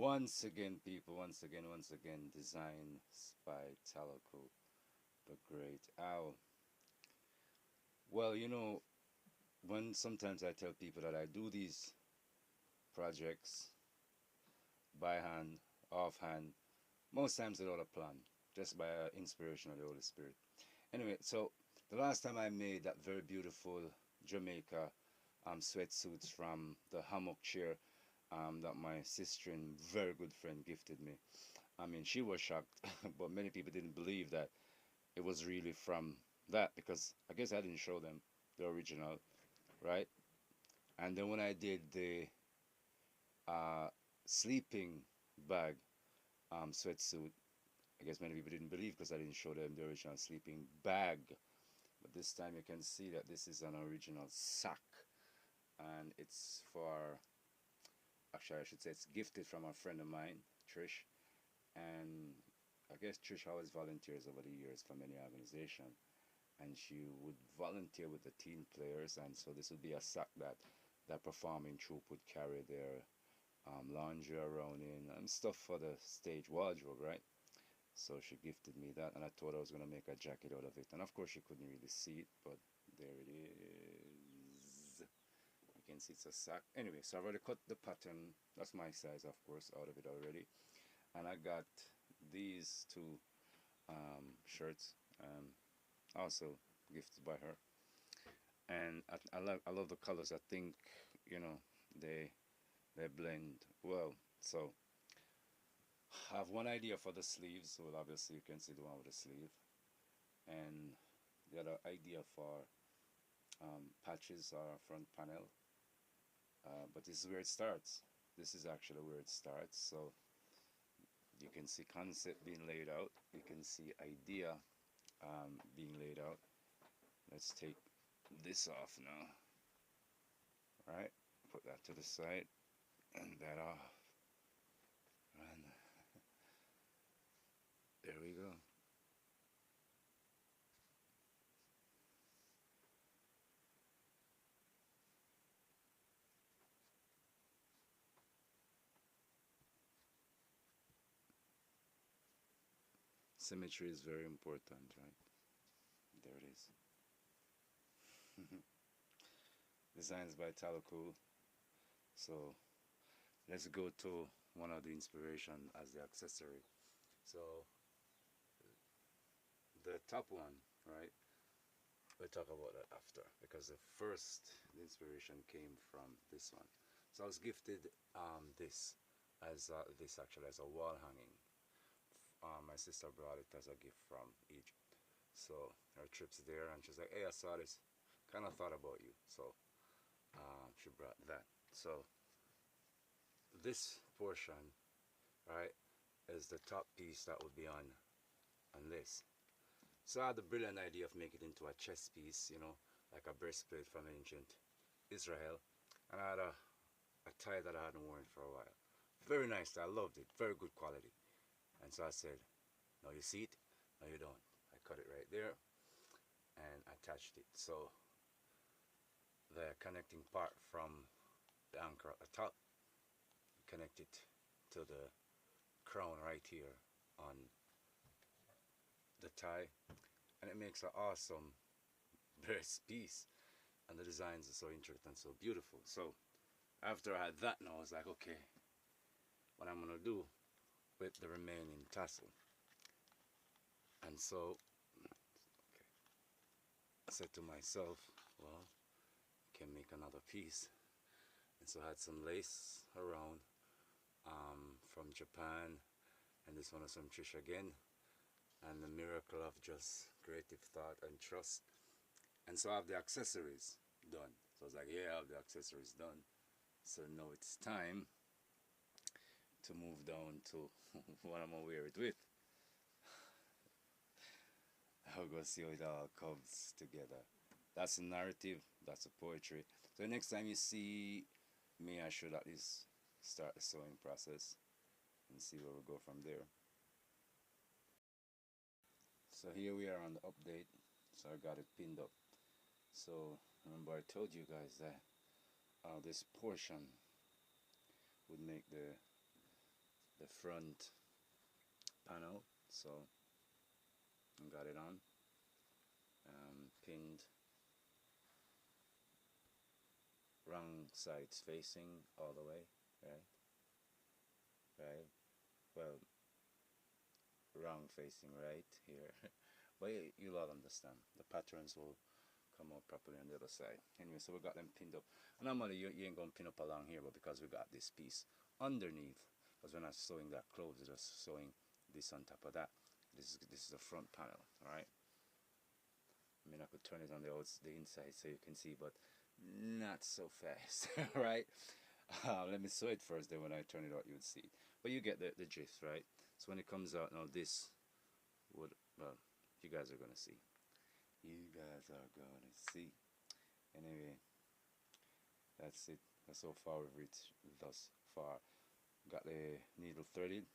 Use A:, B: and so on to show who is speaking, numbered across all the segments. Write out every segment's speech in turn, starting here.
A: Once again, people, once again, designs by Talaco, the great owl. Well, when sometimes I tell people that I do these projects by hand, offhand, most times without a plan, just by inspiration of the Holy Spirit. Anyway, so the last time I made that very beautiful Jamaica sweatsuits from the hammock chair that my sister and very good friend gifted me. I mean, she was shocked, but many people didn't believe that it was really from that because I guess I didn't show them the original, right? And then when I did the uh, sleeping bag sweatsuit, I guess many people didn't believe because I didn't show them the original sleeping bag. But this time you can see that this is an original sack, and it's for, actually I should say it's gifted from a friend of mine, Trish. And I guess Trish always volunteers over the years for many organizations, and she would volunteer with the teen players, and so this would be a sack that performing troupe would carry their laundry around in and stuff for the stage wardrobe, right? So she gifted me that, and I thought I was gonna make a jacket out of it, and of course she couldn't really see it, but there it is. You can see it's a sack. Anyway, so I've already cut the pattern. That's my size, of course, out of it already, and I got these two shirts, also gifted by her, and I love the colors. I think they they blend well. So I have one idea for the sleeves. Well, obviously you can see the one with the sleeve, and the other idea for patches or front panel. But this is where it starts. This is actually where it starts. So you can see concept being laid out. You can see idea being laid out. Let's take this off now. Right? Put that to the side and that off. And there we go. Symmetry is very important, right? There it is. Designs by Talacool. So let's go to one of the inspiration as the accessory. So the top one, right? We'll talk about that after because the inspiration came from this one. So I was gifted this actually as a wall hanging. My sister brought it as a gift from Egypt. So her trip's there, and she's like, "Hey, I saw this. Kind of thought about you." So she brought that. So this portion, right, is the top piece that would be on this. So I had the brilliant idea of making it into a chest piece, like a breastplate from ancient Israel, and I had a tie that I hadn't worn for a while. Very nice. I loved it. Very good quality. And so I said, "No, you see it? No, you don't." I cut it right there and attached it. So the connecting part from the anchor at the top, connect it to the crown right here on the tie, and it makes an awesome breast piece. And the designs are so intricate and so beautiful. So after I had that, now I was like, okay, what I'm gonna do with the remaining tassel. And so okay, I said to myself, well, I can make another piece. And so I had some lace around from Japan, and this one is from Trish again, and the miracle of just creative thought and trust. And so I have the accessories done. So I was like, yeah, I have the accessories done. So now it's time to move down to what I'm gonna wear it with. I'll go see how it all comes together. That's a narrative, that's a poetry. So next time you see me, I should at least start the sewing process and see where we go from there. So here we are on the update. So I got it pinned up. So remember I told you guys that this portion would make the the front panel. So got it on, pinned, wrong sides facing all the way, right? Right. Well, wrong facing right here, but you'll all understand. The patterns will come out properly on the other side. Anyway, so we got them pinned up. And normally you ain't gonna pin up along here, but because we got this piece underneath, because we're not sewing that close, we're just sewing this on top of that. This is the front panel, all right. I mean, I could turn it on the inside so you can see, but not so fast, right? Let me sew it first, then when I turn it out, you would see. But you get the gist, right? So when it comes out now, this would, well, you guys are gonna see. You guys are gonna see. Anyway, that's it. That's so far we've reached thus far. Got the needle threaded.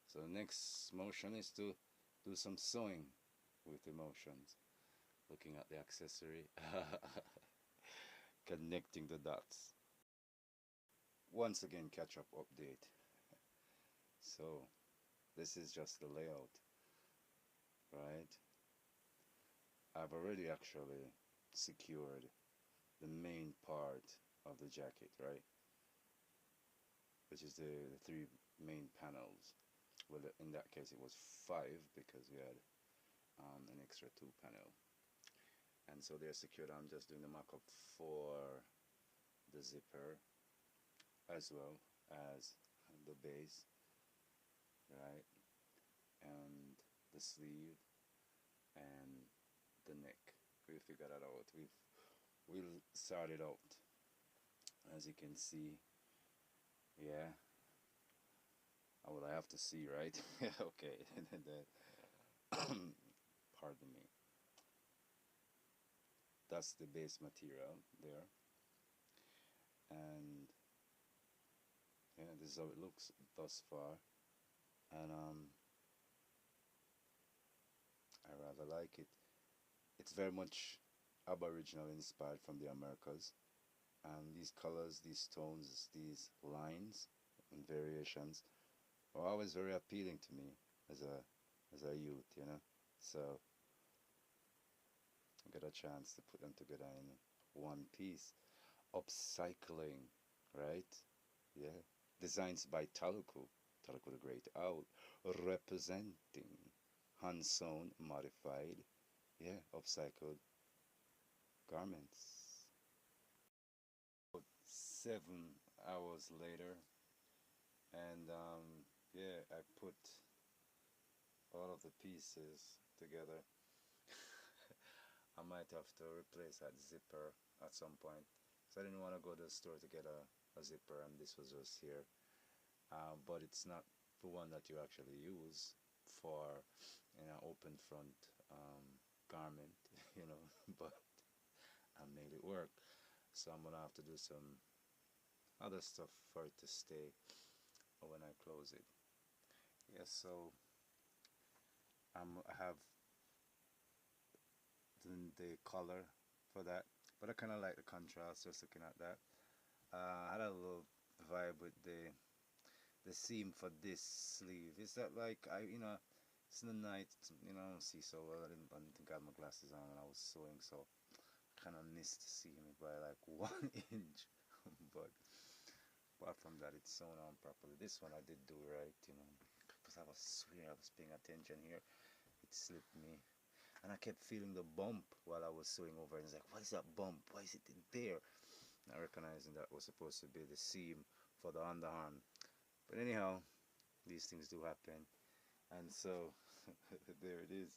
A: So the next motion is to do some sewing with emotions. Looking at the accessory, connecting the dots. Once again, catch up update. So this is just the layout, right? I've already actually secured the main part of the jacket, right? Which is the three main panels. Well, in that case, it was five because we had an extra two panel. And so they're secured. I'm just doing the mock-up for the zipper as well as the base, right? And the sleeve and the neck. We figured that out. We'll sort it out. As you can see, yeah. Oh, well, I have to see, right? Okay. Pardon me. That's the base material there, and yeah, this is how it looks thus far, and I rather like it. It's very much Aboriginal inspired from the Americas, and these colors, these tones, these lines and variations were always very appealing to me as a youth, you know. So I got a chance to put them together in one piece. Upcycling, right? Yeah. Designs by Taluku, Taluku the Great Owl, representing hand sewn, modified, yeah, upcycled garments. 7 hours later, and yeah, I put all of the pieces together. I might have to replace that zipper at some point. So I didn't want to go to the store to get a zipper, and this was just here. But it's not the one that you actually use for an open front garment, you know. But I made it work. So I'm gonna have to do some other stuff for it to stay when I close it. Yes, so I have the color for that, but I kind of like the contrast just looking at that. I had a little vibe with the seam for this sleeve. Is that like it's in the night, I don't see so well. I didn't think I had my glasses on when I was sewing, so kind of missed seeing it by like 1 inch. But apart from that, it's sewn on properly. This one I did do right, because I was swearing I was paying attention here. It slipped me, and I kept feeling the bump while I was sewing over. And it's like, what is that bump? Why is it in there? Not recognizing that was supposed to be the seam for the underarm. But anyhow, these things do happen, and so there it is,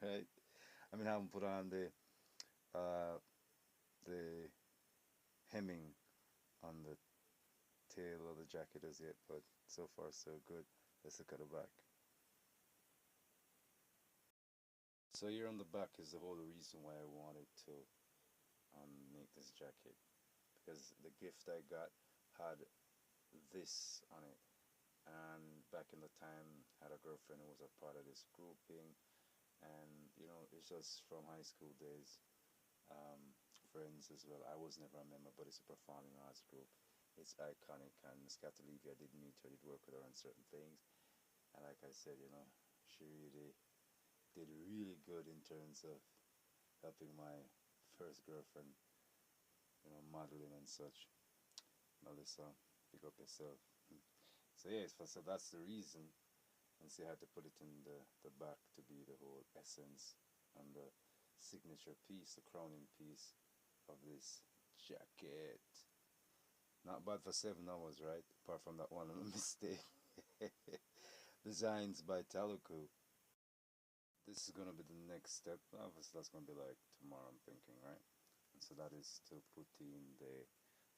A: right? I mean, I haven't put on the hemming on the tail of the jacket as yet, but so far so good. Let's look at the back. So here on the back is the whole reason why I wanted to make this jacket, because the gift I got had this on it, and back in the time I had a girlfriend who was a part of this grouping, and it's just from high school days, friends as well. I was never a member, but it's a performing arts group. it's iconic, and Scat Olivia did meet her, did work with her on certain things, and like I said, she really did really good in terms of helping my first girlfriend, modeling and such. Melissa, pick up yourself. So yeah, so that's the reason, and so I had to put it in the back to be the whole essence and the signature piece, the crowning piece of this jacket. Not bad for 7 hours, right? Apart from that one little mistake. Designs by Teleco. This is gonna be the next step. Obviously, that's gonna be like tomorrow, I'm thinking, right? And so that is to put in the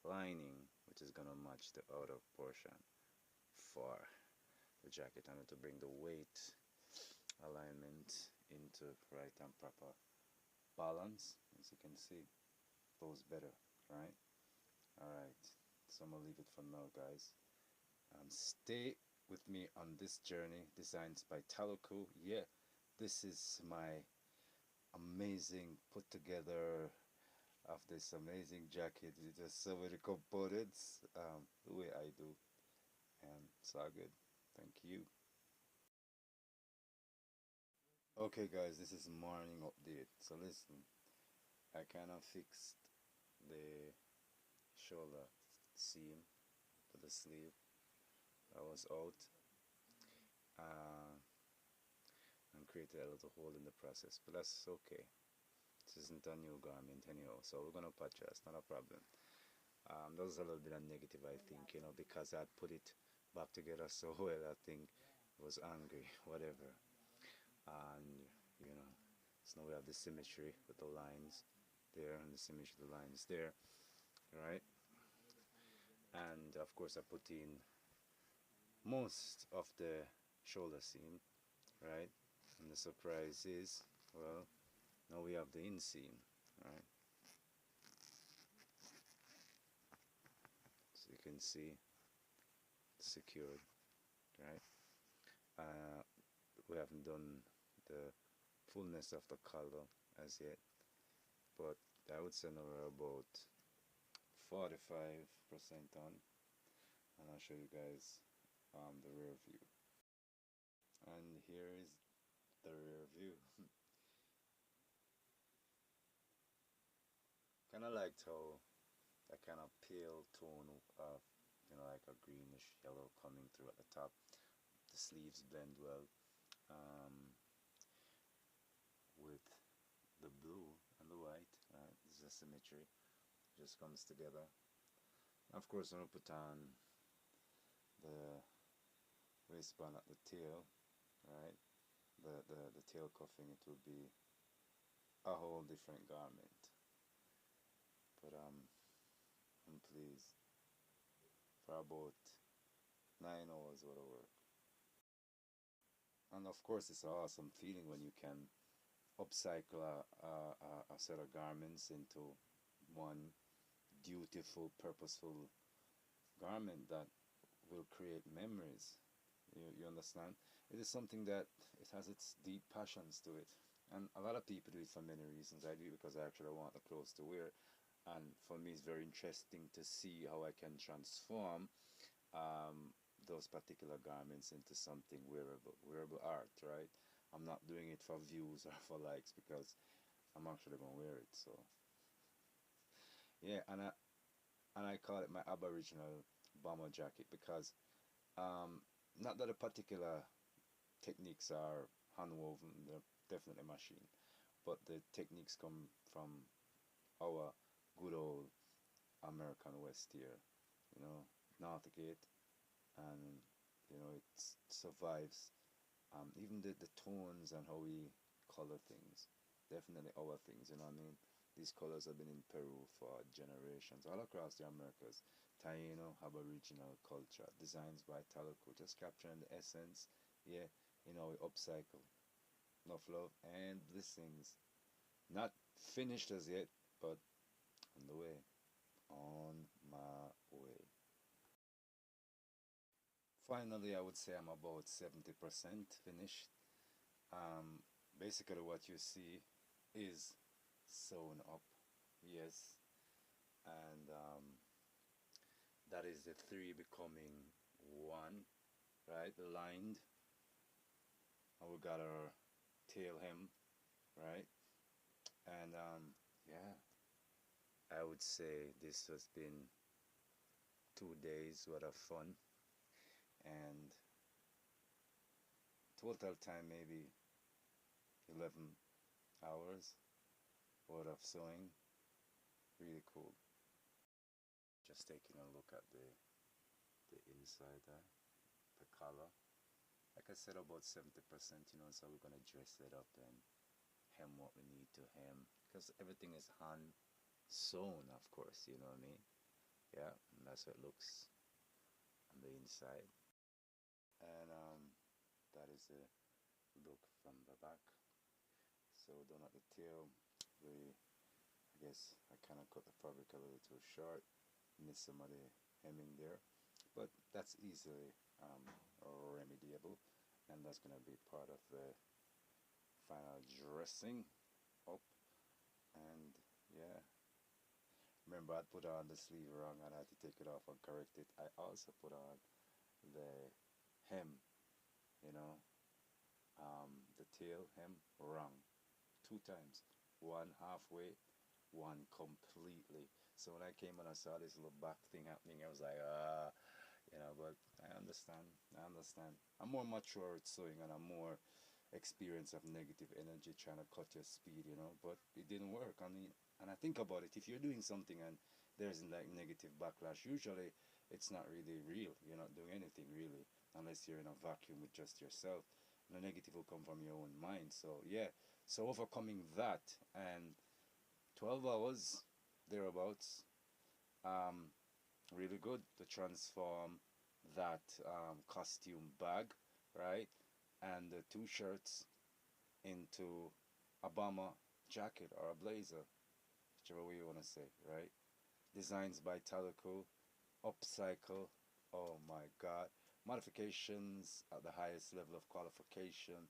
A: lining, which is gonna match the outer portion for the jacket, and to bring the weight alignment into right and proper balance. As you can see, flows better, right? Alright, so I'm gonna leave it for now, guys. Stay with me on this journey. Designs by Teleco. Yeah, this is my amazing put together of this amazing jacket with just so many components, the way I do, and it's all good. Thank you. Okay, guys, this is morning update. So listen, I kind of fixed the shoulder seam for the sleeve. I was out, uh, and created a little hole in the process, but that's okay. This isn't a new garment anyhow, so we're gonna patch it. It's not a problem. There was a little bit of negative, I think, because I put it back together so well. I think I was angry, whatever. And so now we have the symmetry with the lines there, and the symmetry of the lines there, right? And of course, I put in most of the shoulder seam, right? And the surprise is, well, now we have the inseam, right? So you can see secured, right? We haven't done the fullness of the color as yet, but I would say now we're about 45% on, and I'll show you guys the rear view. And here is the rear view. Kind of liked how that kind of pale tone of, like a greenish yellow coming through at the top. The sleeves blend well with the blue and the white. This is a symmetry, just comes together. Of course, I'm gonna put on the waistband at the tail, right? The tail cuffing, it will be a whole different garment. But I'm pleased for about 9 hours worth of work. And of course, it's an awesome feeling when you can upcycle a set of garments into one beautiful, purposeful garment that will create memories. You understand? It is something that it has its deep passions to it. And a lot of people do it for many reasons. I do it because I actually want the clothes to wear. And for me, it's very interesting to see how I can transform those particular garments into something wearable art, right? I'm not doing it for views or for likes, because I'm actually gonna wear it. So yeah, and I call it my Aboriginal bomber jacket, because not that the particular techniques are hand woven, they're definitely machine, but the techniques come from our good old American West here, Northgate, and it survives. Even the tones and how we color things, definitely our things. You know what I mean? These colors have been in Peru for generations, all across the Americas. Taino Aboriginal culture, designs by Teleco, just capturing the essence. Yeah, we upcycle. Enough love and blessings. Not finished as yet, but on the way. On my way. Finally, I would say I'm about 70% finished. Um, Basically, what you see is sewn up, yes, and that is the three becoming one, right? Lined. And we got our tail hem, right? And yeah, I would say this has been 2 days worth of fun, and total time maybe 11 hours worth of sewing. Really cool. Just taking a look at the inside there, the color. Like I said, about 70%, you know, so we're gonna dress it up and hem what we need to hem, because everything is hand sewn, of course, you know what I mean? Yeah, and that's what it looks on the inside. And that is the look from the back. So down at the tail, I guess I kind of cut the fabric a little too short, missed some of the hemming there, but that's easily remediable, and that's going to be part of the final dressing up. And yeah, remember I put on the sleeve wrong and I had to take it off and correct it. I also put on the hem, you know, the tail hem wrong 2 times, one halfway, one completely. So when I came and I saw this little back thing happening, I was like, you know, but I understand. I'm more mature at sewing, and I'm more experienced of negative energy trying to cut your speed, you know, but it didn't work. I mean, and I think about it, if you're doing something and there's like negative backlash, usually it's not really real. You're not doing anything really, unless you're in a vacuum with just yourself. And the negative will come from your own mind. So yeah, so overcoming that, and 12 hours thereabouts, um, really good to transform that costume bag, right, and the two shirts into a bomber jacket or a blazer, whichever way you want to say, right? Designs by Talico, upcycle, oh my god, modifications at the highest level of qualification,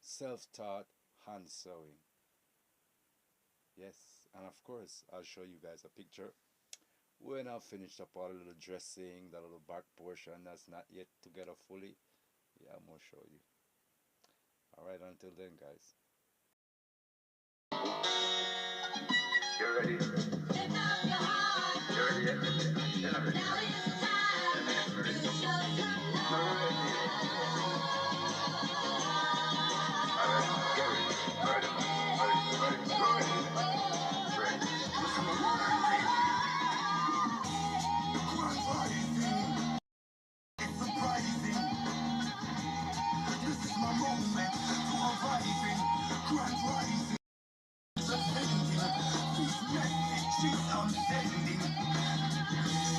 A: self-taught, hand sewing. Yes, and of course I'll show you guys a picture when I've finished up all the little dressing, the little back portion that's not yet together fully. Yeah, I'm gonna show you. Alright, until then guys. You ready? You ready? Yeah, ready.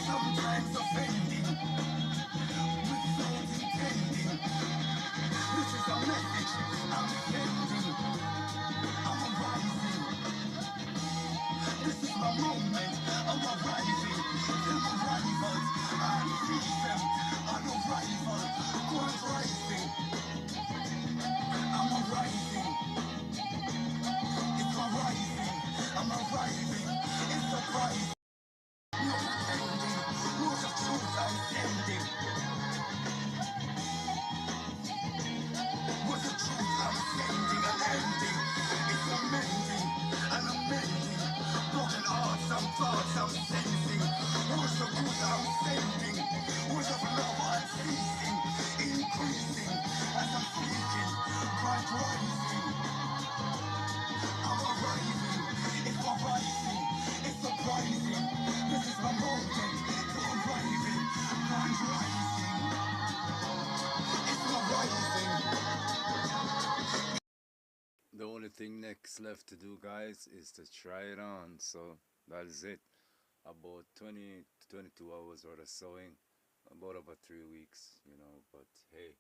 A: Sometimes offending, without intending. This is a message I'm sending. I'm arising. This is my moment. I'm arising. Them arrivals, I see them. On arrival, go on rising. I'm arising. It's arising. I'm arriving. It's surprising. No pretending. Rules of truth I'm sending. Was the truth I'm sending and ending. It's amending and amending. Broken hearts and thoughts I'm sensing. Words of good I'm sending. Words of love unceasing. Increasing as I'm speaking. Bright rising. I'm arriving. It's arising. It's surprising. This is my moment. To arriving. Bright rising. It's arising. The only thing next left to do guys is to try it on. So that is it. About 20 to 22 hours worth of sewing, about over 3 weeks, you know, but hey,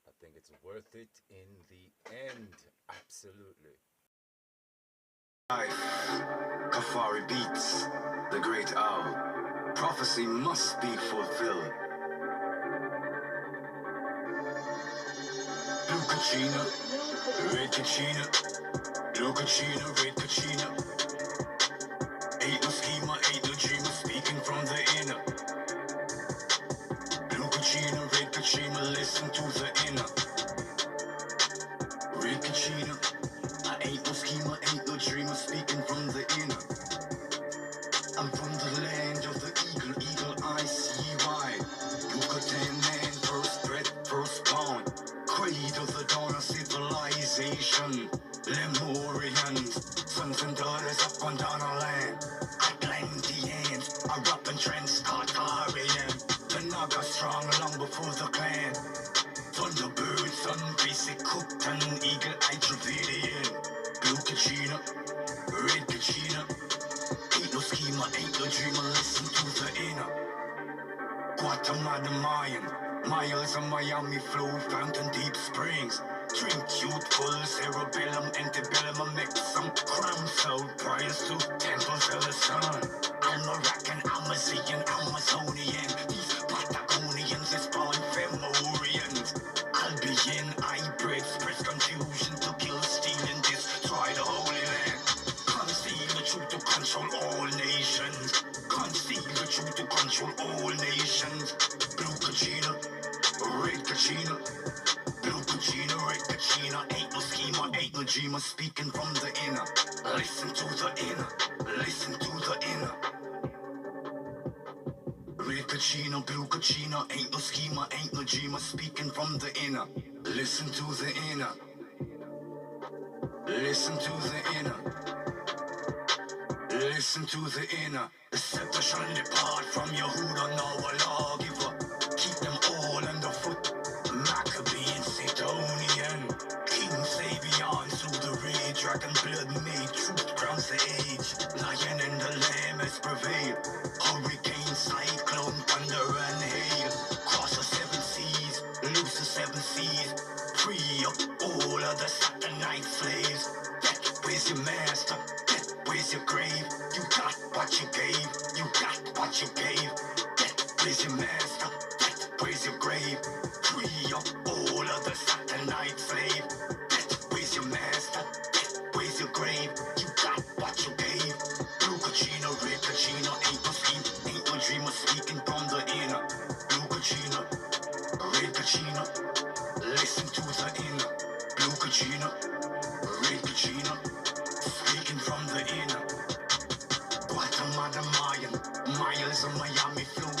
A: I think it's worth it in the end. Absolutely.
B: Kafari beats the great owl. Prophecy must be fulfilled. Blue Kachina, red Kachina, blue Kachina, red Kachina. Ain't no schema, ain't no dreamer, speaking from the inner. Kachina, listen to the inner. Red Kachina, I ain't no schemer, ain't no dreamer, speaking from the inner. I'm from the land of the eagle, eagle eye, see why. Yucatan man, first breath, first born. Creed of the dawn of civilization. Lemurians, sons and daughters of Gondwana land. Atlanteans, Arabian trends, Tartarian. The Naga strong long before the clan. Thunderbird, sun, basic cooked and eagle-eyed Dravidian. Blue Kachina, red Kachina. Ain't no schemer, ain't no dreamer, listen to the inner. Guatemala Mayan, miles of Miami flow, fountain deep springs. Drink youthful, cerebellum, antebellum, I make some crown soul priors to temples of the sun. Almaracan, Amazian, Amazonian, these Patagonians is born Fomorians. Albion, hybrids, spread confusion to kill, steal, and destroy the Holy Land. Conceal the truth to control all nations. Conceal the truth to control all nations. Blue Kachina, red Kachina. Blue Kachina, red Kachina. Ain't no schemer, ain't no dreamer, speaking from the inner. Listen to the inner. Listen to the inner. Red Kachina, blue Kachina. Ain't no schemer, ain't no dreamer, speaking from the inner. Listen to the inner. Listen to the inner. Listen to the inner. The scepter shall depart from Yehuda, now a lawgiver. Keep them all underfoot. Maccabean, Sidonian, King Savion, through the red dragon blood made truth crowns the age. Lion and the lamb has prevailed. Hurricane, cyclone, thunder and hail. Cross the seven seas, loose the seven seas. Free up all of the Satanite slaves. That was your master. Where's your grave? You got what you gave. You got what you gave. That where's your master? That where's your grave? Free up all of the Satanite slave. That where's your master? That where's your grave? You got what you gave. Blue Kachina, red Kachina. Ain't no scheme, ain't no dreamer, speaking from the inner. Blue Kachina, red Kachina. Listen to the inner. Blue Kachina, red Kachina. Speaking from the inner. Guatemala Mayan, miles of Miami flow,